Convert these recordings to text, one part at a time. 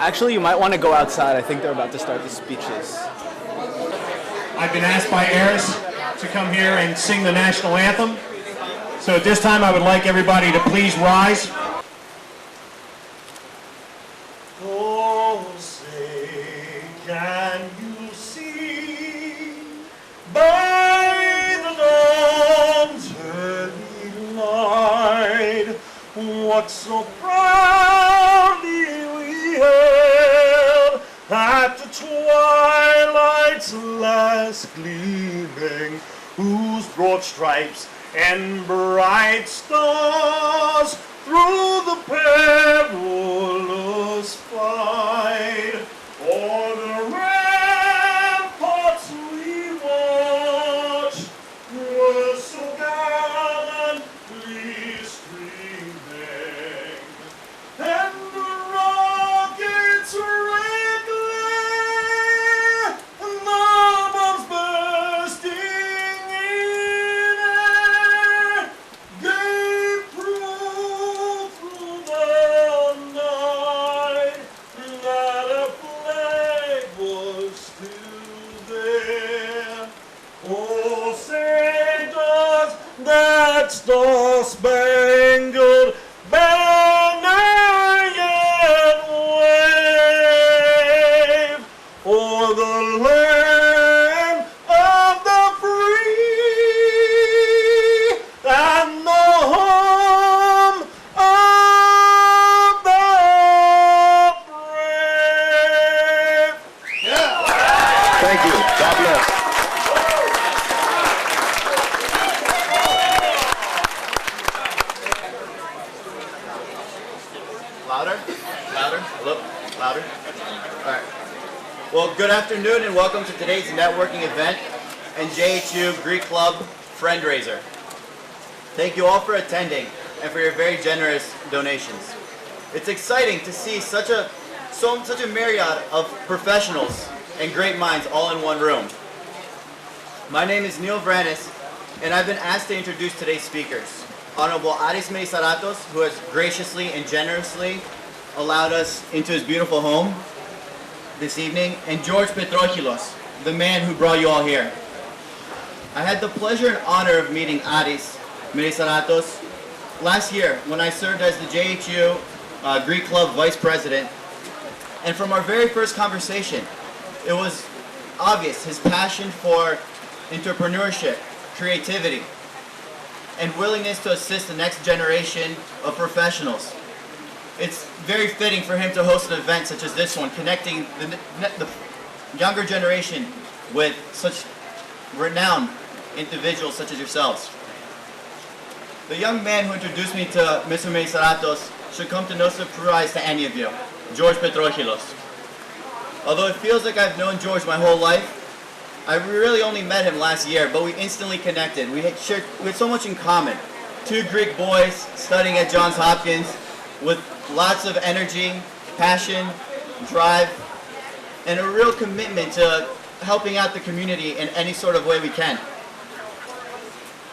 Actually, you might want to go outside. I think they're about to start the speeches. I've been asked by Aris to come here and sing the national anthem. So at this time, I would like everybody to please rise. Oh, say, can you see by the dawn's early light what so proudly we hailed at the twilight's last gleaming, whose broad stripes and bright stars through the perilous fight o'er the ramparts we watched were so gallantly streaming, and the rockets red glare, and the bombs bursting in air gave proof through the night that a flag was still there. Oh, say does that star-spangled banner yet wave o'er the land of the free and the home of the brave? Thank you. God bless. Louder? Louder? Hello? Louder? Alright. Well, good afternoon and welcome to today's networking event and JHU Greek Club Friendraiser. Thank you all for attending and for your very generous donations. It's exciting to see such a myriad of professionals and great minds all in one room. My name is Neil Vranis, and I've been asked to introduce today's speakers. Honorable Aris Melissaratos, who has graciously and generously allowed us into his beautiful home this evening, and George Petrocheilos, the man who brought you all here. I had the pleasure and honor of meeting Aris Melissaratos last year when I served as the JHU Greek Club Vice President, and from our very first conversation, it was obvious his passion for entrepreneurship, creativity, and willingness to assist the next generation of professionals. It's very fitting for him to host an event such as this one, connecting the younger generation with such renowned individuals such as yourselves. The young man who introduced me to Mr. Melissaratos should come to no surprise to any of you, George Petrocheilos. Although it feels like I've known George my whole life, I really only met him last year, but we instantly connected. We had so much in common. Two Greek boys studying at Johns Hopkins with lots of energy, passion, drive, and a real commitment to helping out the community in any sort of way we can.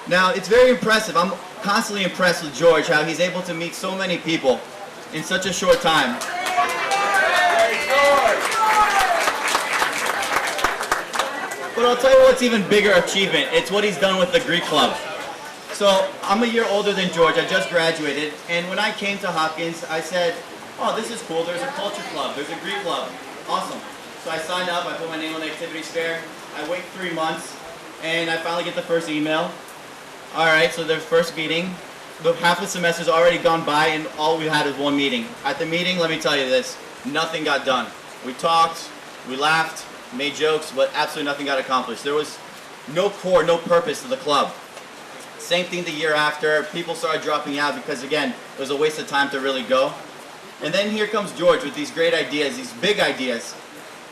Now, it's very impressive. I'm constantly impressed with George, how he's able to meet so many people in such a short time. But I'll tell you what's even bigger achievement. It's what he's done with the Greek Club. So I'm a year older than George. I just graduated. And when I came to Hopkins, I said, oh, this is cool. There's a culture club. There's a Greek club. Awesome. So I signed up. I put my name on the activities fair. I wait 3 months. And I finally get the first email. All right, so their first meeting. Half the semester's already gone by, and all we had was one meeting. At the meeting, let me tell you this, nothing got done. We talked, we laughed, made jokes, but absolutely nothing got accomplished. There was no core, no purpose to the club. Same thing the year after. People started dropping out because, again, it was a waste of time to really go. And then here comes George with these great ideas, these big ideas,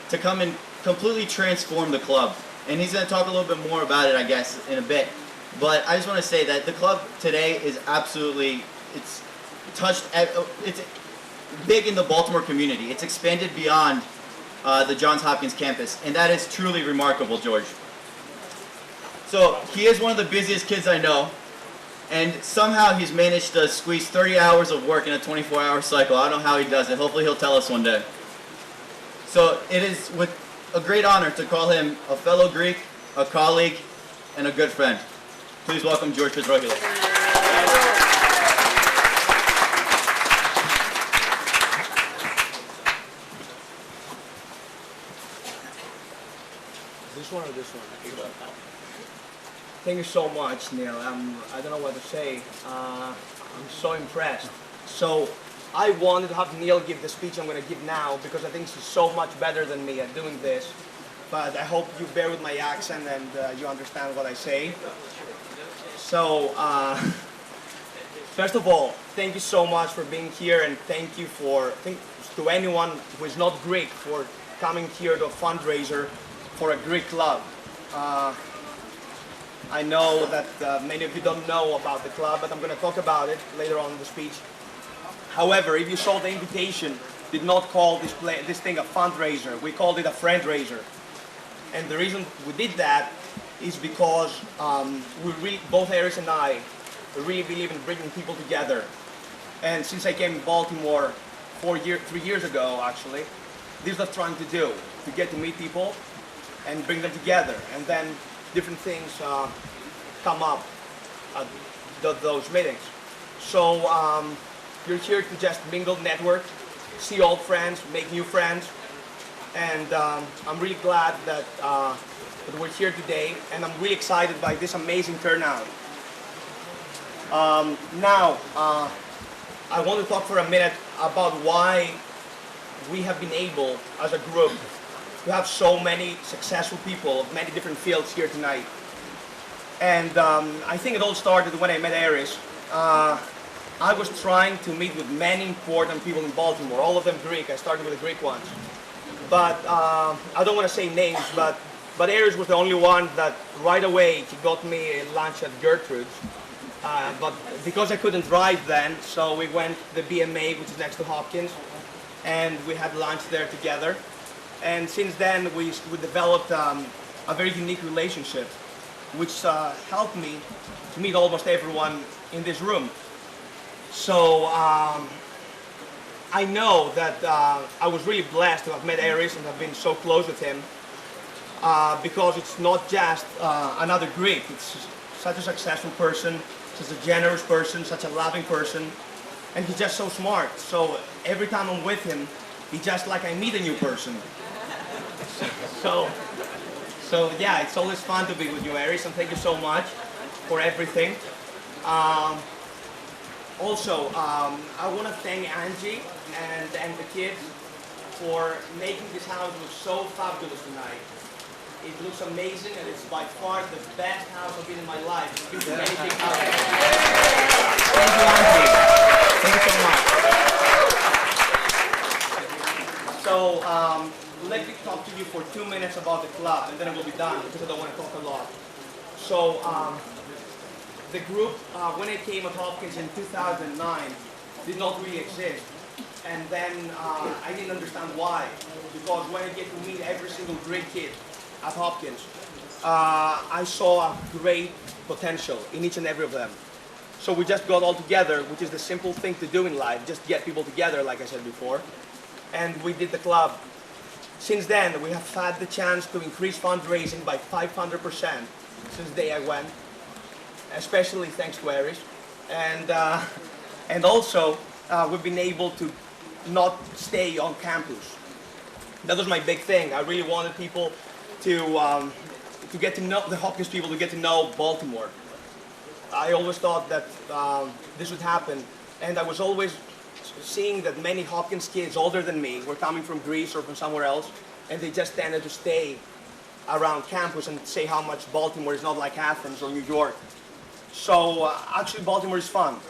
to come and completely transform the club. And he's going to talk a little bit more about it, I guess, in a bit. But I just want to say that the club today is absolutely, it's big in the Baltimore community. It's expanded beyond the Johns Hopkins campus, and that is truly remarkable, George. So he is one of the busiest kids I know, and somehow he's managed to squeeze 30 hours of work in a 24-hour cycle. I don't know how he does it. Hopefully he'll tell us one day. So it is with a great honor to call him a fellow Greek, a colleague, and a good friend. Please welcome George Petrocheilos. This one or this one? Thank you so much, Neil. I don't know what to say. I'm so impressed. So I wanted to have Neil give the speech I'm going to give now because I think he's so much better than me at doing this. But I hope you bear with my accent and you understand what I say. So, first of all, thank you so much for being here, and thank you to anyone who is not Greek for coming here to a fundraiser for a Greek club. I know that many of you don't know about the club, but I'm going to talk about it later on in the speech. However, if you saw the invitation, did not call this thing a fundraiser. We called it a friend-raiser. And the reason we did that is because both Aris and I really believe in bringing people together. And since I came to Baltimore 3 years ago, actually, this is what I'm trying to do, to get to meet people and bring them together. And then different things come up at those meetings. So you're here to just mingle, network, see old friends, make new friends. And I'm really glad that we're here today, and I'm really excited by this amazing turnout. Now, I want to talk for a minute about why we have been able, as a group, to have so many successful people of many different fields here tonight. And I think it all started when I met Aris. I was trying to meet with many important people in Baltimore, all of them Greek. I started with the Greek ones. But I don't want to say names, but Aris was the only one that right away he got me a lunch at Gertrude's. But because I couldn't drive then, so we went to the BMA, which is next to Hopkins, and we had lunch there together. And since then, we developed a very unique relationship, which helped me to meet almost everyone in this room. So I know that I was really blessed to have met Aris and have been so close with him because it's not just another Greek. It's such a successful person, such a generous person, such a loving person, and he's just so smart. So every time I'm with him, it's just like I meet a new person. So yeah, it's always fun to be with you, Aris, and thank you so much for everything. Also, I want to thank Angie and the kids for making this house look so fabulous tonight. It looks amazing, and it's by far the best house I've been in my life. Thank you, Angie. Thank you so much. So, let me talk to you for 2 minutes about the club, and then we'll be done because I don't want to talk a lot. So, the group, when it came at Hopkins in 2009, did not really exist. And then I didn't understand why. Because when I get to meet every single Greek kid at Hopkins, I saw a great potential in each and every of them. So we just got all together, which is the simple thing to do in life, just get people together, like I said before. And we did the club. Since then, we have had the chance to increase fundraising by 500% since the day I went. Especially thanks to Aris, and also we've been able to not stay on campus. That was my big thing. I really wanted people to get to know the Hopkins people, to get to know Baltimore. I always thought that this would happen, and I was always seeing that many Hopkins kids older than me were coming from Greece or from somewhere else, and they just tended to stay around campus and say how much Baltimore is not like Athens or New York. So actually Baltimore is fun,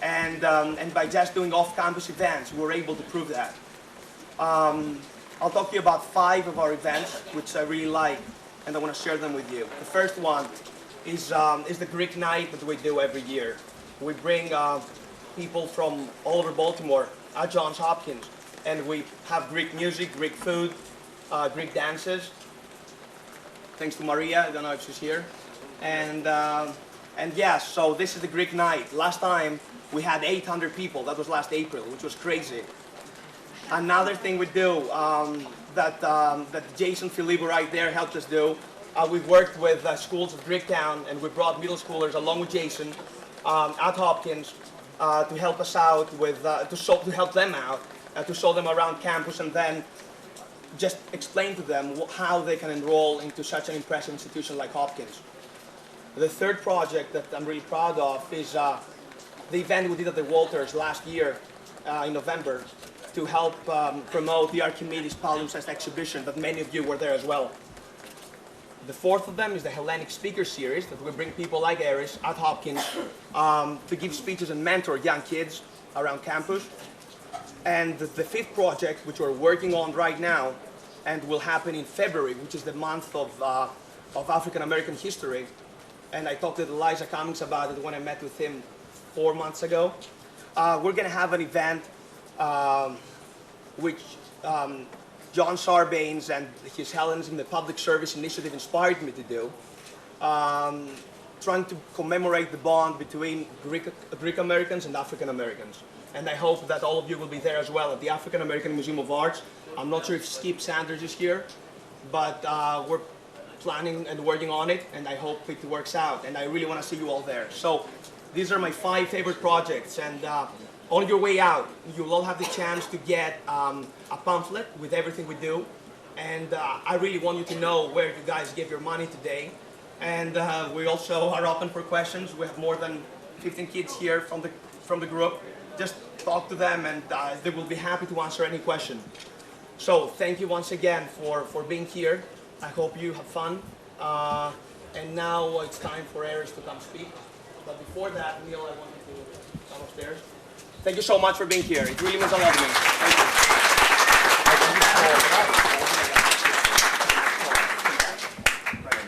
and by just doing off-campus events, we were able to prove that. I'll talk to you about 5 of our events, which I really like, and I want to share them with you. The first one is the Greek night that we do every year. We bring people from all over Baltimore at Johns Hopkins, and we have Greek music, Greek food, Greek dances. Thanks to Maria, I don't know if she's here. And yes, so this is the Greek night. Last time we had 800 people. That was last April, which was crazy. Another thing we do, that Jason Filibo right there helped us do. We've worked with schools of Greektown, and we brought middle schoolers along with Jason at Hopkins to help us out with to help them out, to show them around campus, and then just explain to them how they can enroll into such an impressive institution like Hopkins. The third project that I'm really proud of is the event we did at the Walters last year in November to help promote the Archimedes Palimpsest exhibition that many of you were there as well. The fourth of them is the Hellenic Speaker Series that we bring people like Aris at Hopkins to give speeches and mentor young kids around campus. And the fifth project, which we're working on right now and will happen in February, which is the month of African American history. And I talked to Elijah Cummings about it when I met with him 4 months ago. We're going to have an event which John Sarbanes and his Helens in the Public Service Initiative inspired me to do, trying to commemorate the bond between Greek Americans and African Americans. And I hope that all of you will be there as well at the African American Museum of Arts. I'm not sure if Skip Sanders is here, but we're planning and working on it, and I hope it works out. And I really want to see you all there. So these are my 5 favorite projects, and on your way out, you'll all have the chance to get a pamphlet with everything we do. And I really want you to know where you guys give your money today. And we also are open for questions. We have more than 15 kids here from the group. Just talk to them, and they will be happy to answer any question. So thank you once again for being here. I hope you have fun. And now it's time for Aris to come speak. But before that, Neil, I want you to come upstairs. Thank you so much for being here. It really means a lot to me. Thank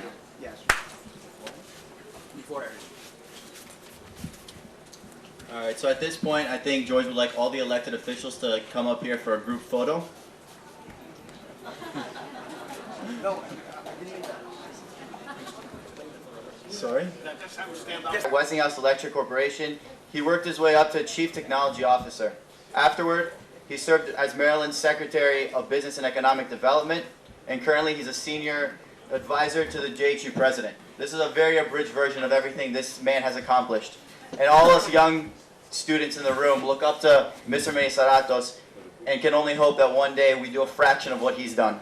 you. Yes. Before Aris. All right, so at this point, I think George would like all the elected officials to come up here for a group photo. No. Sorry? Westinghouse Electric Corporation. He worked his way up to Chief Technology Officer. Afterward, he served as Maryland's Secretary of Business and Economic Development, and currently he's a Senior Advisor to the JHU President. This is a very abridged version of everything this man has accomplished. And all us young students in the room look up to Mr. Melissaratos and can only hope that one day we do a fraction of what he's done.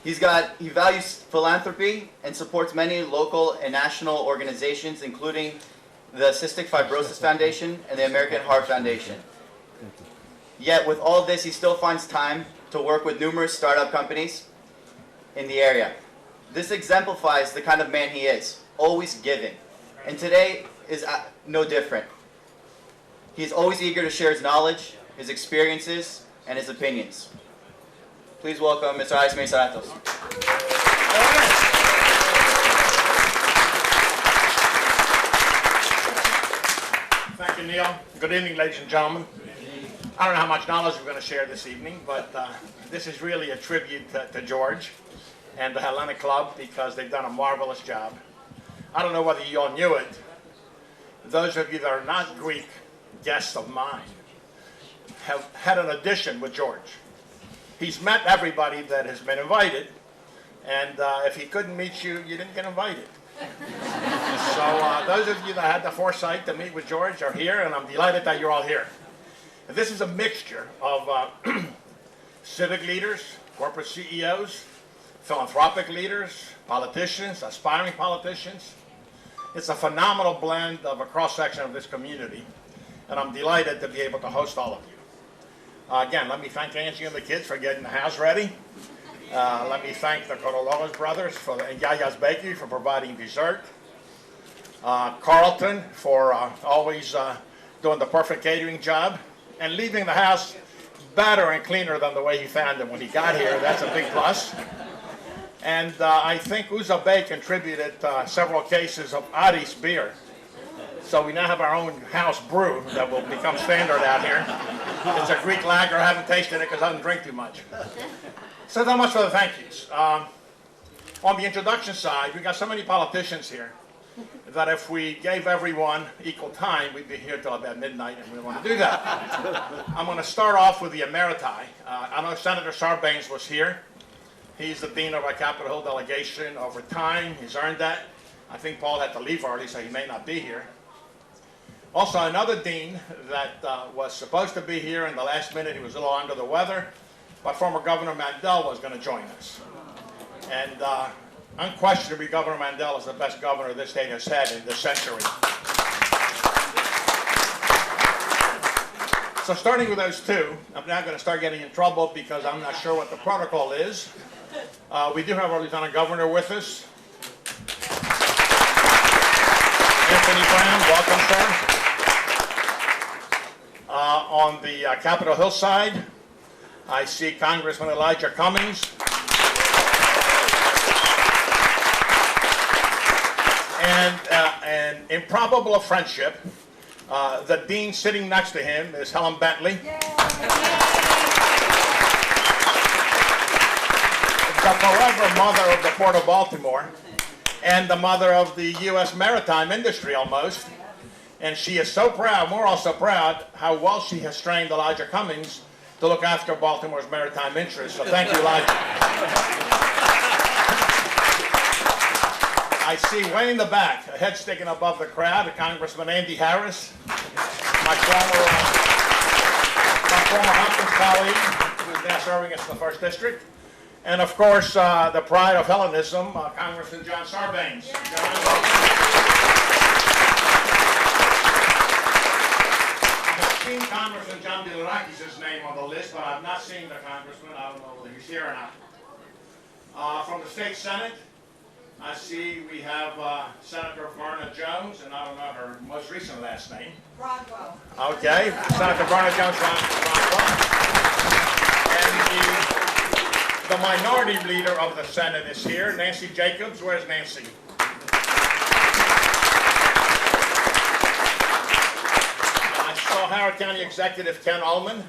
He values philanthropy and supports many local and national organizations, including the Cystic Fibrosis Foundation and the American Heart Foundation. Yet with all of this, he still finds time to work with numerous startup companies in the area. This exemplifies the kind of man he is, always giving. And today is no different. He's always eager to share his knowledge, his experiences, and his opinions. Please welcome Mr. Aris Melissaratos. Thank you, Neil. Good evening, ladies and gentlemen. I don't know how much knowledge we're going to share this evening, but this is really a tribute to George and the Hellenic Club because they've done a marvelous job. I don't know whether you all knew it. Those of you that are not Greek guests of mine have had an audition with George. He's met everybody that has been invited, and if he couldn't meet you, you didn't get invited. So those of you that had the foresight to meet with George are here, and I'm delighted that you're all here. And this is a mixture of civic leaders, corporate CEOs, philanthropic leaders, politicians, aspiring politicians. It's a phenomenal blend of a cross-section of this community, and I'm delighted to be able to host all of you. Again, let me thank Angie and the kids for getting the house ready. Let me thank the Corologos brothers and Yaya's Bakery for providing dessert. Carlton for always doing the perfect catering job and leaving the house better and cleaner than the way he found it when he got here. That's a big plus. And I think Uza Bey contributed several cases of Aris beer. So we now have our own house brew that will become standard out here. It's a Greek lager. I haven't tasted it because I don't drink too much. So that much for the thank yous. On the introduction side, we got so many politicians here. that if we gave everyone equal time, we'd be here till about midnight, and we want to do that. I'm going to start off with the emeriti. I know Senator Sarbanes was here. He's the dean of our Capitol Hill delegation over time. He's earned that. I think Paul had to leave early, so he may not be here. Also, another dean that was supposed to be here in the last minute, he was a little under the weather, but former Governor Mandel was going to join us. And unquestionably, Governor Mandel is the best governor this state has had in this century. So starting with those two, I'm now going to start getting in trouble because I'm not sure what the protocol is. We do have our Lieutenant Governor with us. Anthony Brown, welcome, sir. On the Capitol Hill side, I see Congressman Elijah Cummings. And an improbable of friendship, the dean sitting next to him is Helen Bentley. The forever mother of the Port of Baltimore and the mother of the U.S. maritime industry almost. And she is so proud, we're also proud, how well she has trained Elijah Cummings to look after Baltimore's maritime interests. So thank you, Elijah. I see way in the back, a head sticking above the crowd, Congressman Andy Harris, my former Hopkins colleague, who's now serving us in the 1st District. And of course, the pride of Hellenism, Congressman John Sarbanes. I've seen Congressman John P.'s name on the list, but I've not seen the congressman. I don't know whether he's here or not. From the state Senate, I see we have Senator Verna Jones, and I don't know her most recent last name. Broadwell. Okay, Senator Verna Jones, Broadwell. And the minority leader of the Senate is here, Nancy Jacobs. Where's Nancy? I saw Howard County Executive Kenneth Ulman.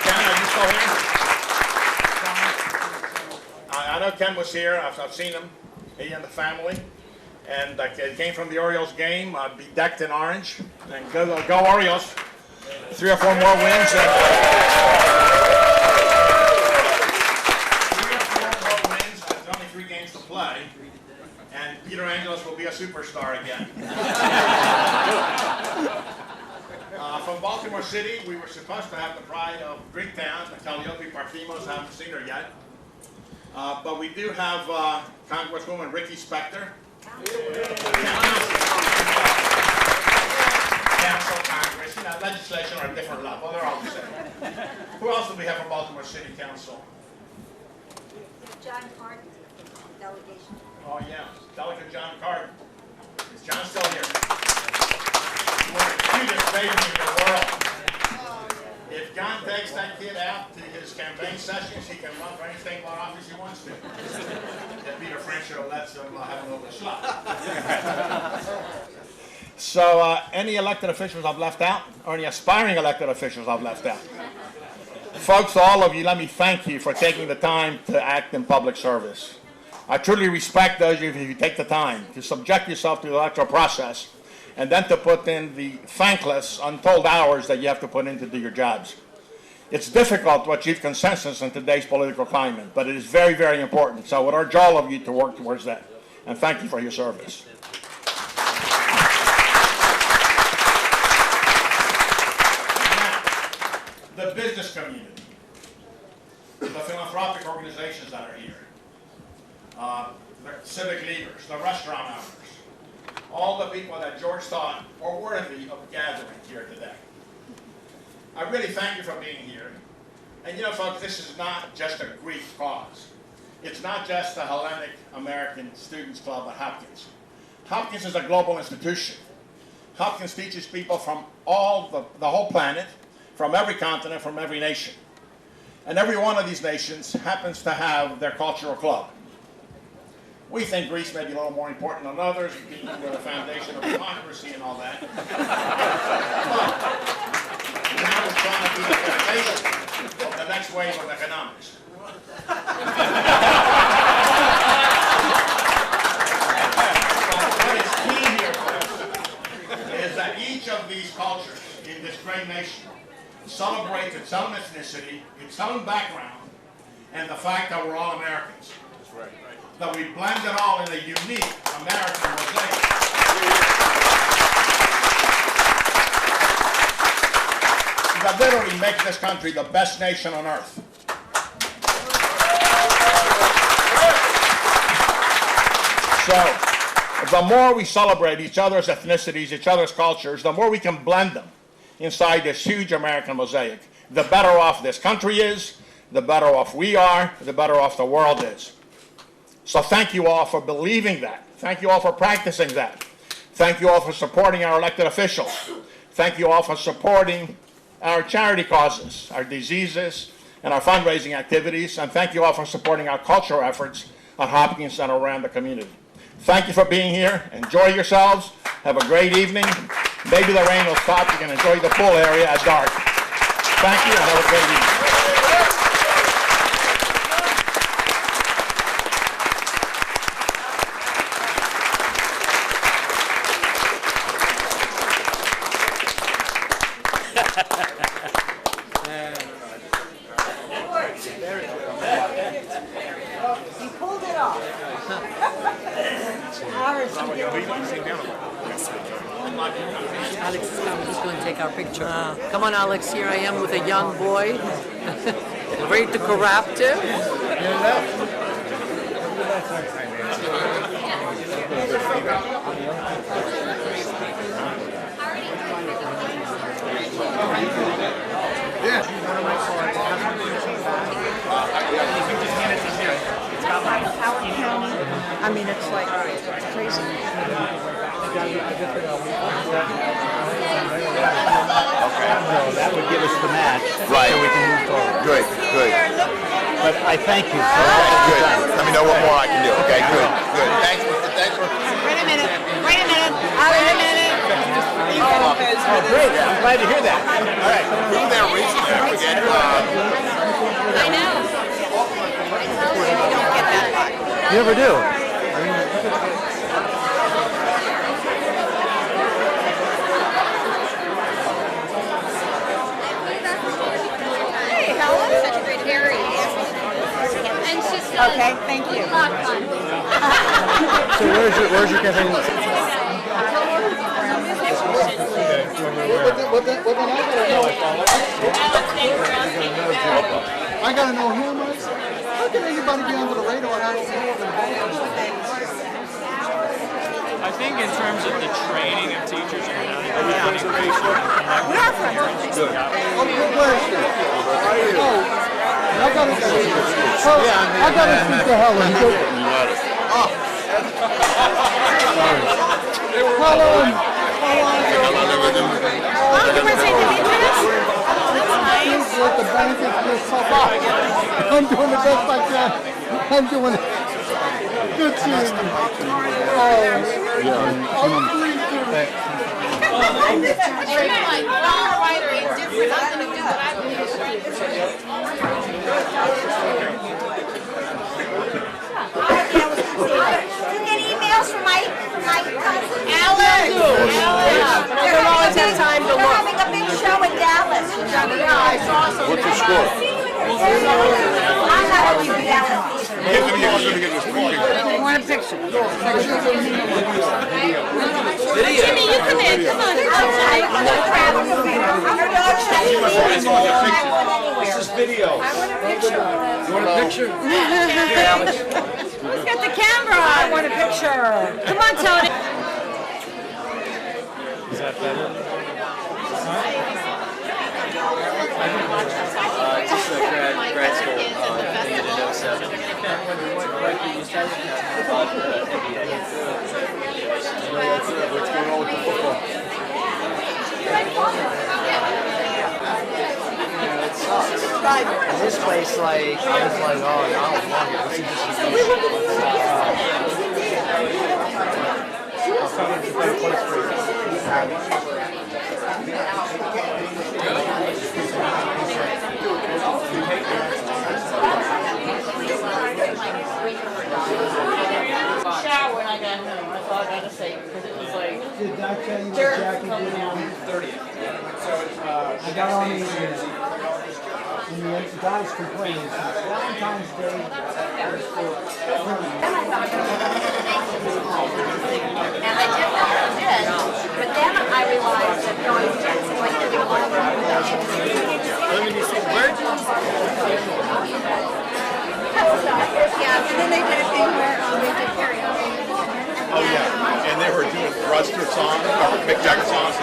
Ken, are you still here? I know Ken was here. I've seen him, he and the family. And he came from the Orioles game, bedecked in orange. And go Orioles. 3 or 4 more wins. And, 3 or 4 more wins. There's only 3 games to play. And Peter Angelos will be a superstar again. From Baltimore City, we were supposed to have the pride of Greektown, the Calliope Parthimos. Haven't seen her yet. But we do have Congresswoman Ricky Spector. Council, Congress, legislation are a different level. They're all the same. Who else do we have from Baltimore City Council? John Carter, delegation. Oh, yeah. Delegate John Carter. Is John still here? One of the cutest babies in the world. If John takes that kid out to his campaign sessions, he can run for any state law office he wants to. If Peter French lets him have a little bit of slot. So, any elected officials I've left out? Or any aspiring elected officials I've left out? Folks, all of you, let me thank you for taking the time to act in public service. I truly respect those of you who take the time to subject yourself to the electoral process and then to put in the thankless, untold hours that you have to put in to do your jobs. It's difficult to achieve consensus in today's political climate, but it is very, very important. So I would urge all of you to work towards that. And thank you for your service. Now, the business community, the philanthropic organizations that are here, the civic leaders, the restaurant owners, all the people that George thought were worthy of gathering here today. I really thank you for being here. And you know, folks, this is not just a Greek cause. It's not just the Hellenic American Students Club at Hopkins. Hopkins is a global institution. Hopkins teaches people from the whole planet, from every continent, from every nation. And every one of these nations happens to have their cultural club. We think Greece may be a little more important than others, being the foundation of democracy and all that. But now we're trying to be the foundation of the next wave of economics. of these cultures in this great nation celebrates its own ethnicity, its own background, and the fact that we're all Americans. That's right. That we blend it all in a unique American mosaic. That literally makes this country the best nation on earth. So, the more we celebrate each other's ethnicities, each other's cultures, the more we can blend them inside this huge American mosaic. The better off this country is, the better off we are, the better off the world is. So thank you all for believing that. Thank you all for practicing that. Thank you all for supporting our elected officials. Thank you all for supporting our charity causes, our diseases, and our fundraising activities. And thank you all for supporting our cultural efforts at Hopkins and around the community. Thank you for being here. Enjoy yourselves. Have a great evening. Maybe the rain will stop. You can enjoy the pool area at dark. Thank you and have a great evening. He pulled it off. Aris, Alex is coming. He's going to take our picture. Come on, Alex. Here I am with a young boy. Ready to corrupt him. I mean, it's like, it's crazy. That would give us the match. Right. So we can move forward. Good, good. But I thank you for all you've Good. done. Let me know what more I can do. Okay, good, good. Thanks for. Wait a minute. Wait a minute. Wait a minute. Oh, great. I'm glad to hear that. All right. We were there recently. I forget. I know. I tell you, you don't get that luck. You never do. Hey, Helen. Such a great Harry. And she's okay, thank you. So where's your campaign? I gotta know him. How can anybody be under the radar and not see him? I think in terms of the training of teachers and everything, Where is she? I gotta speak to Helen. Helen! You were saying the beaches? That's nice. With the bank is so far. I'm doing the best I can. I'm doing it. Good seeing you. You get emails from my cousin? Alan! They're having a big show in Dallas. What's the score? I'm not going to be Dallas. I want a picture. Jimmy, you come in. Come on. This is video. I want a picture. You want a picture? Who's got the camera? I want a picture. Come on, Tony. is that better? Just a grad school in 07. What's going on with the football? It sucks. This place, like, I was like, oh, no, I don't want it. This is just a better place for you. Shower when I got home. I thought I got to say because it was like Did I tell you what Jackie did on 30th? I got on the guys complaining. Valentine's Day was for women. And I did what I did, but then I realized that going to like giving one of them yeah, and then they did a thing where they did karaoke. Oh yeah, and they were doing Ruster songs, or Mick Jagger songs.